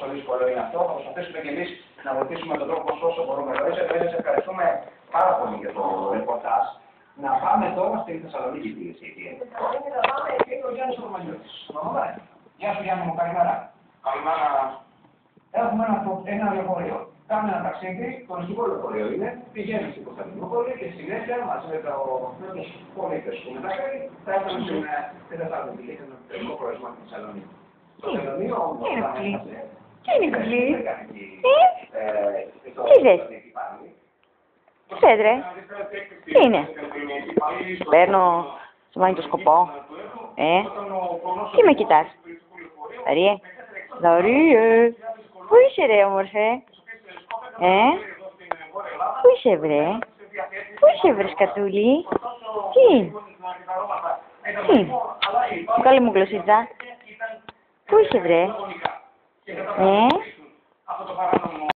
πόσο δύσκολο είναι αυτό. Θα προσπαθήσουμε και εμείς να βοηθήσουμε με τον τρόπο όσο μπορούμε. Σας ευχαριστούμε πάρα πολύ για το ρεπορτάζ. Να πάμε τώρα στην Θεσσαλονίκη, κυρίε και κύριοι. Στην Θεσσαλονίκη θα πάμε και είναι ο Γιάννης Ορμανιώτης. Γεια σου, Γιάννη μου, καλημέρα. Καλημέρα. Έχουμε ένα λεωφορείο. Κάνουμε ένα ταξίδι, το νηστικό λεωφορείο είναι. Πηγαίνουμε στην Κωνσταντινούπολη και στη συνέχεια μαζί με τους πολίτες που μεταφέρει θα έρθουμε στην Θεσσαλονίκη. Είναι ένα τελικό προορισμό στη Θεσσαλονίκη. Το Θεσσαλονίκη όμως θα είμαστε. Τι είναι κουκλί? Τι είδες? Ξέρετε, τι είναι? Παίρνω στο μαγνητοσκοπό. Τι με κοιτάς? Δωρίε, δωρίε. Πού είσαι ρε όμορφε? Πού είσαι βρε? Πού είσαι βρε σκατούλη? Τι? Τι? Καλή μου γλωσσίτσα. Πού είσαι βρε?